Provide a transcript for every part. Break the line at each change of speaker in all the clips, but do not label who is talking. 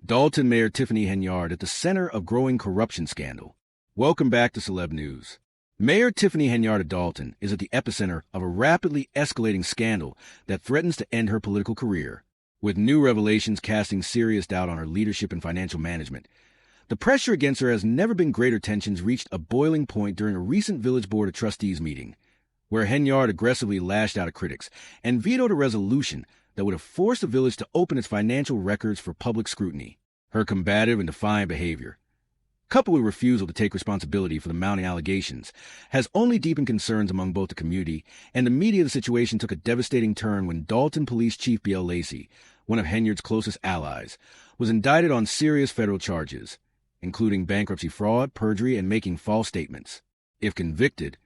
Dalton Mayor Tiffany Henyard at the center of growing corruption scandal. Welcome back to Celeb News. Mayor Tiffany Henyard of Dalton is at the epicenter of a rapidly escalating scandal that threatens to end her political career, with new revelations casting serious doubt on her leadership and financial management. The pressure against her has never been greater. Tensions reached a boiling point during a recent Village Board of Trustees meeting, where Henyard aggressively lashed out at critics and vetoed a resolution that would have forced the village to open its financial records for public scrutiny. Her combative and defiant behavior, coupled with refusal to take responsibility for the mounting allegations, has only deepened concerns among both the community and the media. The situation took a devastating turn when Dalton Police Chief B.L. Lacey, one of Henyard's closest allies, was indicted on serious federal charges, including bankruptcy fraud, perjury, and making false statements. If convicted,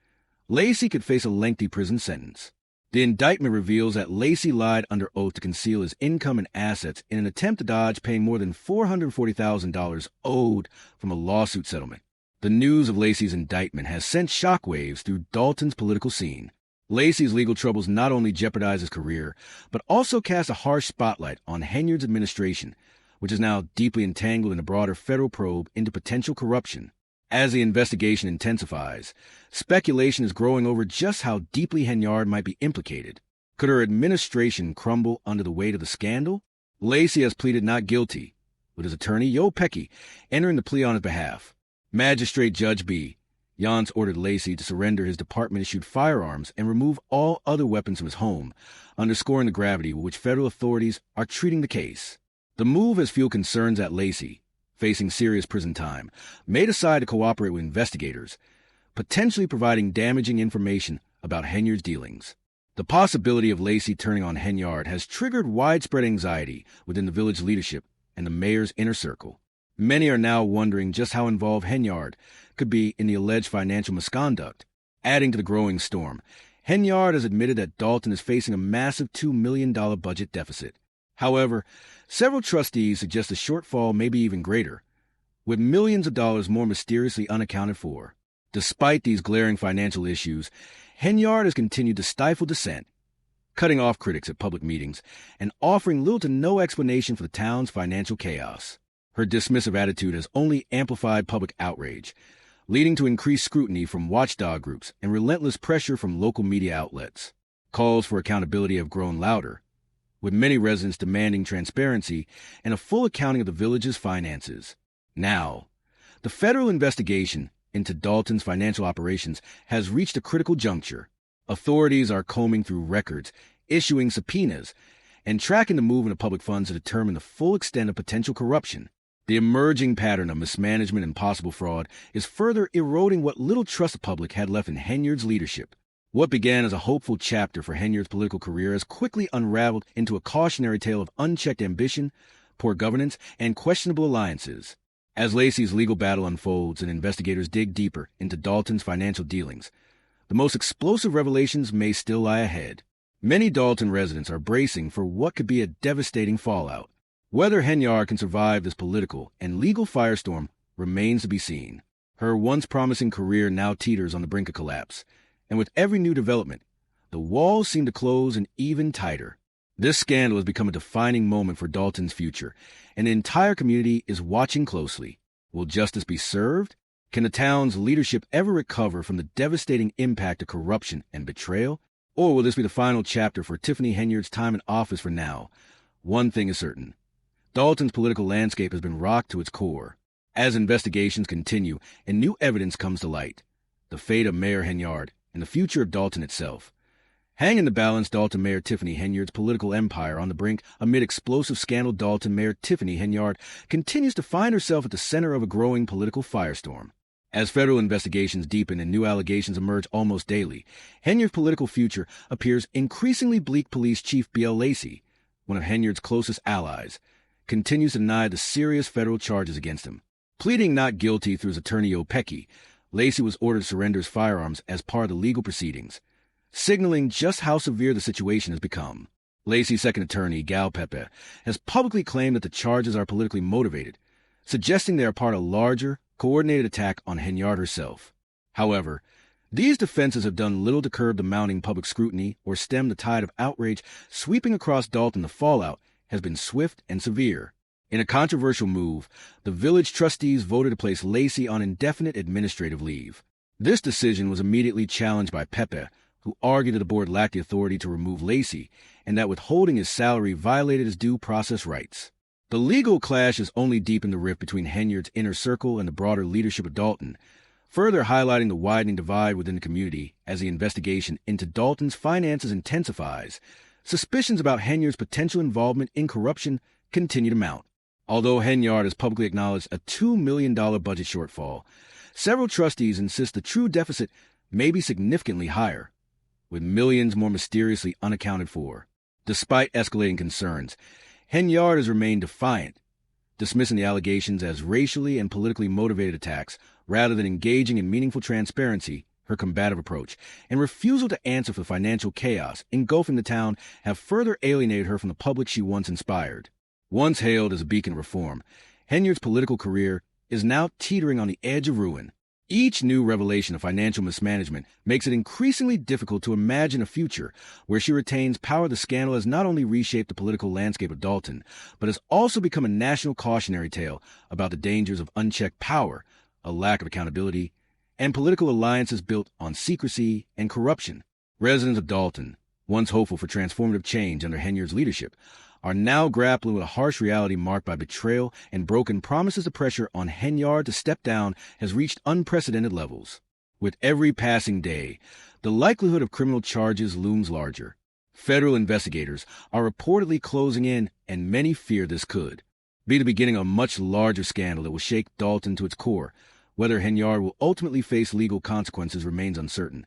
Lacey could face a lengthy prison sentence. The indictment reveals that Lacey lied under oath to conceal his income and assets in an attempt to dodge paying more than $440,000 owed from a lawsuit settlement. The news of Lacey's indictment has sent shockwaves through Dalton's political scene. Lacey's legal troubles not only jeopardize his career, but also cast a harsh spotlight on Henyard's administration, which is now deeply entangled in a broader federal probe into potential corruption. As the investigation intensifies, speculation is growing over just how deeply Henyard might be implicated. Could her administration crumble under the weight of the scandal? Lacey has pleaded not guilty, with his attorney, Yo Pecky, entering the plea on his behalf. Magistrate Judge B. Yance ordered Lacey to surrender his department-issued firearms and remove all other weapons from his home, underscoring the gravity with which federal authorities are treating the case. The move has fueled concerns that Lacey, facing serious prison time, may decide to cooperate with investigators, potentially providing damaging information about Henyard's dealings. The possibility of Lacey turning on Henyard has triggered widespread anxiety within the village leadership and the mayor's inner circle. Many are now wondering just how involved Henyard could be in the alleged financial misconduct. Adding to the growing storm, Henyard has admitted that Dalton is facing a massive $2 million budget deficit. However, several trustees suggest the shortfall may be even greater, with millions of dollars more mysteriously unaccounted for. Despite these glaring financial issues, Henyard has continued to stifle dissent, cutting off critics at public meetings and offering little to no explanation for the town's financial chaos. Her dismissive attitude has only amplified public outrage, leading to increased scrutiny from watchdog groups and relentless pressure from local media outlets. Calls for accountability have grown louder, with many residents demanding transparency and a full accounting of the village's finances. Now, the federal investigation into Dalton's financial operations has reached a critical juncture. Authorities are combing through records, issuing subpoenas, and tracking the movement of public funds to determine the full extent of potential corruption. The emerging pattern of mismanagement and possible fraud is further eroding what little trust the public had left in Henyard's leadership. What began as a hopeful chapter for Henyard's political career has quickly unraveled into a cautionary tale of unchecked ambition, poor governance, and questionable alliances. As Lacey's legal battle unfolds and investigators dig deeper into Dalton's financial dealings, the most explosive revelations may still lie ahead. Many Dalton residents are bracing for what could be a devastating fallout. Whether Henyard can survive this political and legal firestorm remains to be seen. Her once promising career now teeters on the brink of collapse, and with every new development, the walls seem to close in even tighter. This scandal has become a defining moment for Dalton's future, and the entire community is watching closely. Will justice be served? Can the town's leadership ever recover from the devastating impact of corruption and betrayal? Or will this be the final chapter for Tiffany Henyard's time in office for now? One thing is certain. Dalton's political landscape has been rocked to its core. As investigations continue and new evidence comes to light, the fate of Mayor Henyard and the future of Dalton itself hang in the balance. Dalton Mayor Tiffany Henyard's political empire on the brink amid explosive scandal. Dalton Mayor Tiffany Henyard continues to find herself at the center of a growing political firestorm. As federal investigations deepen and new allegations emerge almost daily, Henyard's political future appears increasingly bleak. Police Chief B.L. Lacey, one of Henyard's closest allies, continues to deny the serious federal charges against him. Pleading not guilty through his attorney Yo Pecky, Lacey was ordered to surrender his firearms as part of the legal proceedings, signaling just how severe the situation has become. Lacey's second attorney, Gal Pepe, has publicly claimed that the charges are politically motivated, suggesting they are part of a larger, coordinated attack on Henyard herself. However, these defenses have done little to curb the mounting public scrutiny or stem the tide of outrage sweeping across Dalton. The fallout has been swift and severe. In a controversial move, the village trustees voted to place Lacey on indefinite administrative leave. This decision was immediately challenged by Pepe, who argued that the board lacked the authority to remove Lacey and that withholding his salary violated his due process rights. The legal clash has only deepened the rift between Henyard's inner circle and the broader leadership of Dalton, further highlighting the widening divide within the community as the investigation into Dalton's finances intensifies. Suspicions about Henyard's potential involvement in corruption continue to mount. Although Henyard has publicly acknowledged a $2 million budget shortfall, several trustees insist the true deficit may be significantly higher, with millions more mysteriously unaccounted for. Despite escalating concerns, Henyard has remained defiant, dismissing the allegations as racially and politically motivated attacks rather than engaging in meaningful transparency. Her combative approach and refusal to answer for the financial chaos engulfing the town have further alienated her from the public she once inspired. Once hailed as a beacon of reform, Henyard's political career is now teetering on the edge of ruin. Each new revelation of financial mismanagement makes it increasingly difficult to imagine a future where she retains power. The scandal has not only reshaped the political landscape of Dalton, but has also become a national cautionary tale about the dangers of unchecked power, a lack of accountability, and political alliances built on secrecy and corruption. Residents of Dalton, once hopeful for transformative change under Henyard's leadership, are now grappling with a harsh reality marked by betrayal and broken promises. The pressure on Henyard to step down has reached unprecedented levels. With every passing day, the likelihood of criminal charges looms larger. Federal investigators are reportedly closing in, and many fear this could be the beginning of a much larger scandal that will shake Dalton to its core. Whether Henyard will ultimately face legal consequences remains uncertain,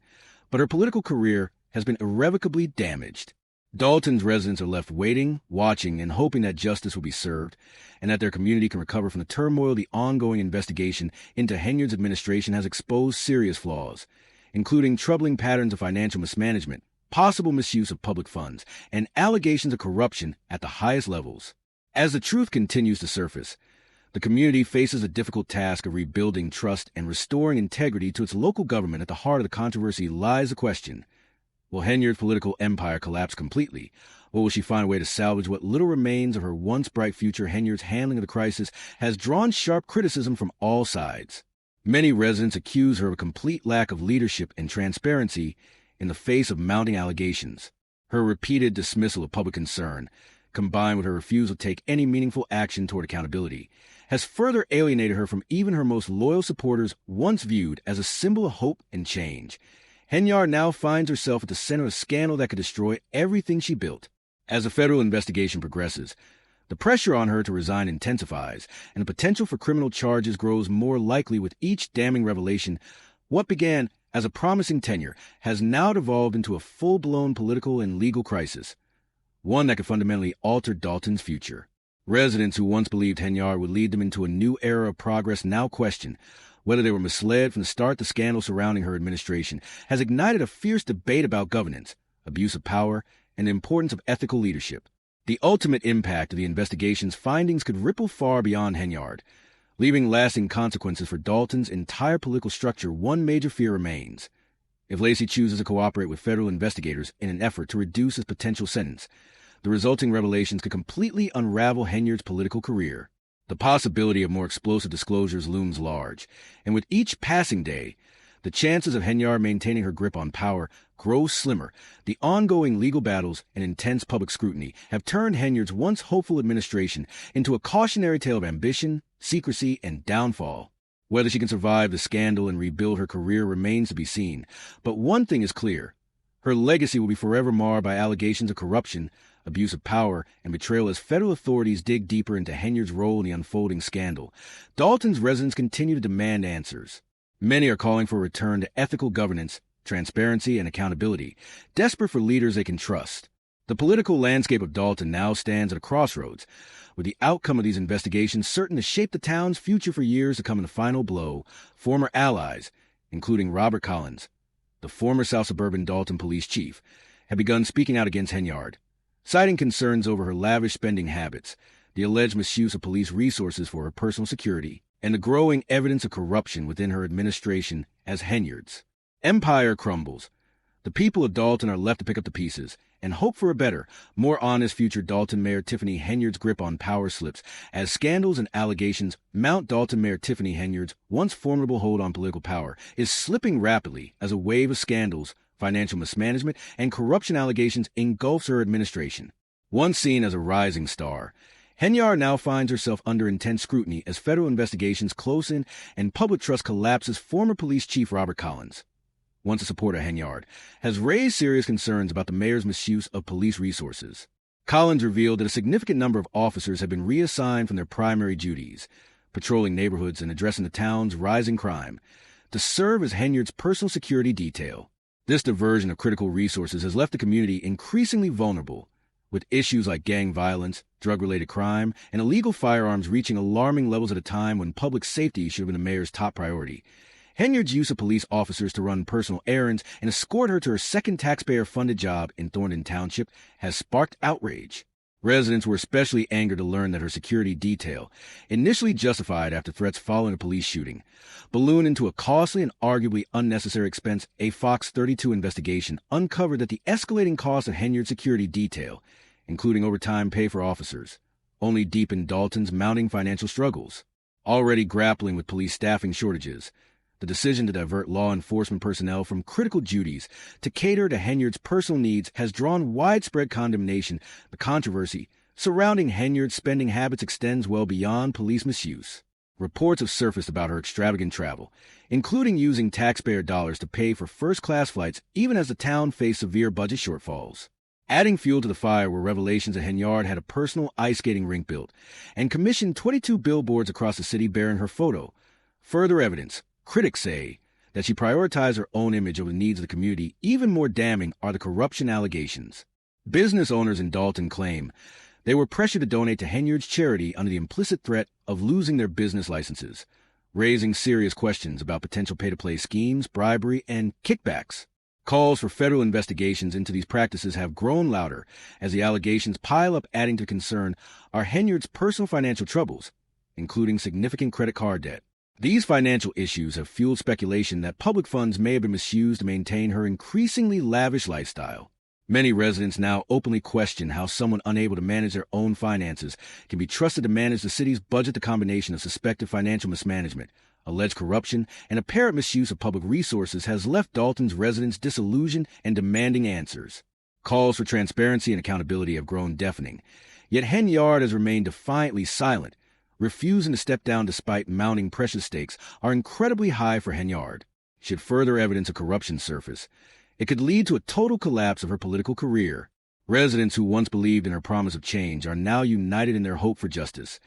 but her political career has been irrevocably damaged. Dalton's residents are left waiting, watching, and hoping that justice will be served, and that their community can recover from the turmoil. The ongoing investigation into Henyard's administration has exposed serious flaws, including troubling patterns of financial mismanagement, possible misuse of public funds, and allegations of corruption at the highest levels. As the truth continues to surface, the community faces a difficult task of rebuilding trust and restoring integrity to its local government. At the heart of the controversy lies the question: will Henyard's political empire collapse completely, or will she find a way to salvage what little remains of her once bright future? Henyard's handling of the crisis has drawn sharp criticism from all sides. Many residents accuse her of a complete lack of leadership and transparency in the face of mounting allegations. Her repeated dismissal of public concern, combined with her refusal to take any meaningful action toward accountability, has further alienated her from even her most loyal supporters, once viewed as a symbol of hope and change. Henyard now finds herself at the center of a scandal that could destroy everything she built. As the federal investigation progresses, the pressure on her to resign intensifies, and the potential for criminal charges grows more likely with each damning revelation. What began as a promising tenure has now devolved into a full-blown political and legal crisis, one that could fundamentally alter Dalton's future. Residents who once believed Henyard would lead them into a new era of progress now question whether they were misled from the start. The scandal surrounding her administration has ignited a fierce debate about governance, abuse of power, and the importance of ethical leadership. The ultimate impact of the investigation's findings could ripple far beyond Henyard, leaving lasting consequences for Dalton's entire political structure. One major fear remains: if Lacey chooses to cooperate with federal investigators in an effort to reduce his potential sentence, the resulting revelations could completely unravel Henyard's political career. The possibility of more explosive disclosures looms large, and with each passing day, the chances of Henyard maintaining her grip on power grow slimmer. The ongoing legal battles and intense public scrutiny have turned Henyard's once hopeful administration into a cautionary tale of ambition, secrecy, and downfall. Whether she can survive the scandal and rebuild her career remains to be seen, but one thing is clear: her legacy will be forever marred by allegations of corruption, abuse of power, and betrayal as federal authorities dig deeper into Henyard's role in the unfolding scandal. Dalton's residents continue to demand answers. Many are calling for a return to ethical governance, transparency, and accountability, desperate for leaders they can trust. The political landscape of Dalton now stands at a crossroads, with the outcome of these investigations certain to shape the town's future for years to come. In the final blow, former allies, including Robert Collins, the former South Suburban Dalton police chief, have begun speaking out against Henyard, citing concerns over her lavish spending habits, the alleged misuse of police resources for her personal security, and the growing evidence of corruption within her administration. As Henyard's empire crumbles, the people of Dalton are left to pick up the pieces, and hope for a better, more honest future. Dalton Mayor Tiffany Henyard's grip on power slips as scandals and allegations mount. Dalton Mayor Tiffany Henyard's once formidable hold on political power is slipping rapidly as a wave of scandals, financial mismanagement, and corruption allegations engulfs her administration. Once seen as a rising star, Henyard now finds herself under intense scrutiny as federal investigations close in and public trust collapses. Former police chief Robert Collins, once a supporter of Henyard, has raised serious concerns about the mayor's misuse of police resources. Collins revealed that a significant number of officers have been reassigned from their primary duties, patrolling neighborhoods and addressing the town's rising crime, to serve as Henyard's personal security detail. This diversion of critical resources has left the community increasingly vulnerable, with issues like gang violence, drug-related crime, and illegal firearms reaching alarming levels at a time when public safety should have been the mayor's top priority. Henyard's use of police officers to run personal errands and escort her to her second taxpayer-funded job in Thornton Township has sparked outrage. Residents were especially angered to learn that her security detail, initially justified after threats following a police shooting, ballooned into a costly and arguably unnecessary expense. A Fox 32 investigation uncovered that the escalating cost of Henyard's security detail, including overtime pay for officers, only deepened Dalton's mounting financial struggles. Already grappling with police staffing shortages, the decision to divert law enforcement personnel from critical duties to cater to Henyard's personal needs has drawn widespread condemnation. The controversy surrounding Henyard's spending habits extends well beyond police misuse. Reports have surfaced about her extravagant travel, including using taxpayer dollars to pay for first-class flights even as the town faced severe budget shortfalls. Adding fuel to the fire were revelations that Henyard had a personal ice skating rink built and commissioned 22 billboards across the city bearing her photo. Further evidence, critics say, that she prioritized her own image over the needs of the community. Even more damning are the corruption allegations. Business owners in Dalton claim they were pressured to donate to Henyard's charity under the implicit threat of losing their business licenses, raising serious questions about potential pay-to-play schemes, bribery, and kickbacks. Calls for federal investigations into these practices have grown louder as the allegations pile up. Adding to concern are Henyard's personal financial troubles, including significant credit card debt. These financial issues have fueled speculation that public funds may have been misused to maintain her increasingly lavish lifestyle. Many residents now openly question how someone unable to manage their own finances can be trusted to manage the city's budget. The combination of suspected financial mismanagement, alleged corruption, and apparent misuse of public resources has left Dalton's residents disillusioned and demanding answers. Calls for transparency and accountability have grown deafening, yet Henyard has remained defiantly silent, refusing to step down despite mounting pressure stakes are incredibly high for Henyard. Should further evidence of corruption surface, it could lead to a total collapse of her political career. Residents who once believed in her promise of change are now united in their hope for justice,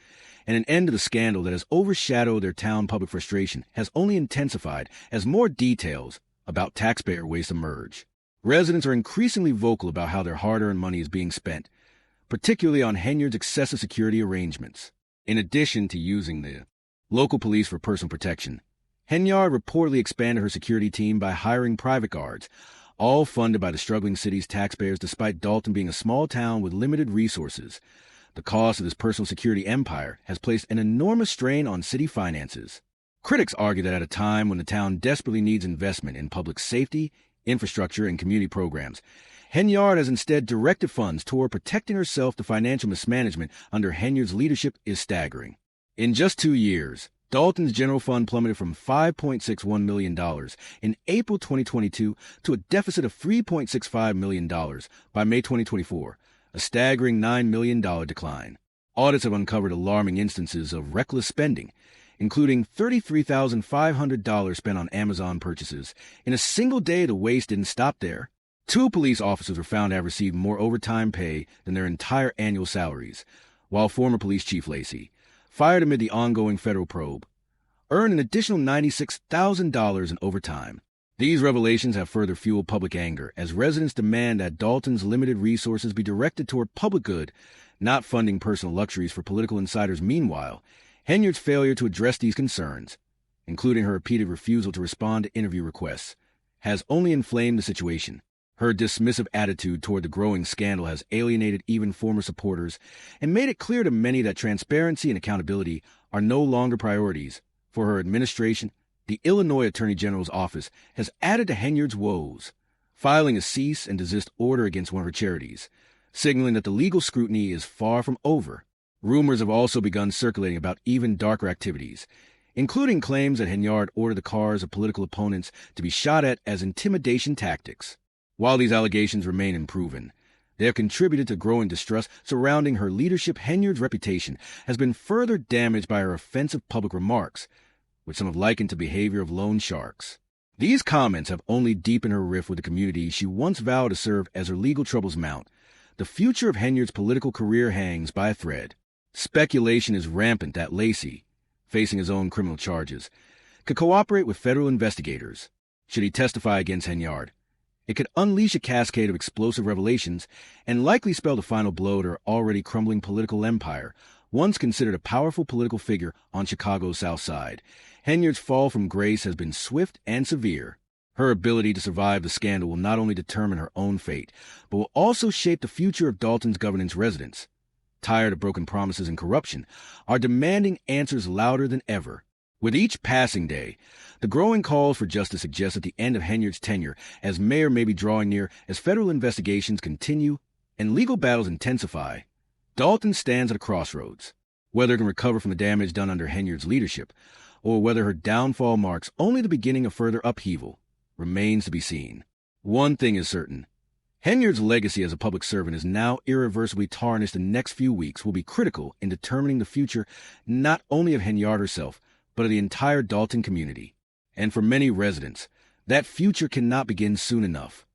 and an end to the scandal that has overshadowed their town. Public frustration has only intensified as more details about taxpayer waste emerge. Residents are increasingly vocal about how their hard-earned money is being spent, particularly on Henyard's excessive security arrangements. In addition to using the local police for personal protection, Henyard reportedly expanded her security team by hiring private guards, all funded by the struggling city's taxpayers. Despite Dalton being a small town with limited resources, the cost of this personal security empire has placed an enormous strain on city finances. Critics argue that at a time when the town desperately needs investment in public safety, infrastructure, and community programs, Henyard has instead directed funds toward protecting herself. The financial mismanagement under Henyard's leadership is staggering. In just 2 years, Dalton's general fund plummeted from $5.61 million in April 2022 to a deficit of $3.65 million by May 2024, a staggering $9 million decline. Audits have uncovered alarming instances of reckless spending, including $33,500 spent on Amazon purchases. In a single day, the waste didn't stop there. 2 police officers were found to have received more overtime pay than their entire annual salaries, while former police chief Lacey, fired amid the ongoing federal probe, earned an additional $96,000 in overtime. These revelations have further fueled public anger as residents demand that Dalton's limited resources be directed toward public good, not funding personal luxuries for political insiders. Meanwhile, Henyard's failure to address these concerns, including her repeated refusal to respond to interview requests, has only inflamed the situation. Her dismissive attitude toward the growing scandal has alienated even former supporters and made it clear to many that transparency and accountability are no longer priorities for her administration. The Illinois Attorney General's office has added to Henyard's woes, filing a cease and desist order against one of her charities, signaling that the legal scrutiny is far from over. Rumors have also begun circulating about even darker activities, including claims that Henyard ordered the cars of political opponents to be shot at as intimidation tactics. While these allegations remain unproven, they have contributed to growing distrust surrounding her leadership. Henyard's reputation has been further damaged by her offensive public remarks, which some have likened to behavior of loan sharks. These comments have only deepened her rift with the community she once vowed to serve. As her legal troubles mount, the future of Henyard's political career hangs by a thread. Speculation is rampant that Lacey, facing his own criminal charges, could cooperate with federal investigators. Should he testify against Henyard, it could unleash a cascade of explosive revelations and likely spell the final blow to her already crumbling political empire. Once considered a powerful political figure on Chicago's South Side, Henyard's fall from grace has been swift and severe. Her ability to survive the scandal will not only determine her own fate, but will also shape the future of Dalton's governance residents. Tired of broken promises and corruption, are demanding answers louder than ever. With each passing day, the growing calls for justice suggest that the end of Henyard's tenure as mayor may be drawing near. As federal investigations continue and legal battles intensify, Dalton stands at a crossroads. Whether it can recover from the damage done under Henyard's leadership, or whether her downfall marks only the beginning of further upheaval, remains to be seen. One thing is certain: Henyard's legacy as a public servant is now irreversibly tarnished. The next few weeks will be critical in determining the future not only of Henyard herself, but of the entire Dalton community. And for many residents, that future cannot begin soon enough.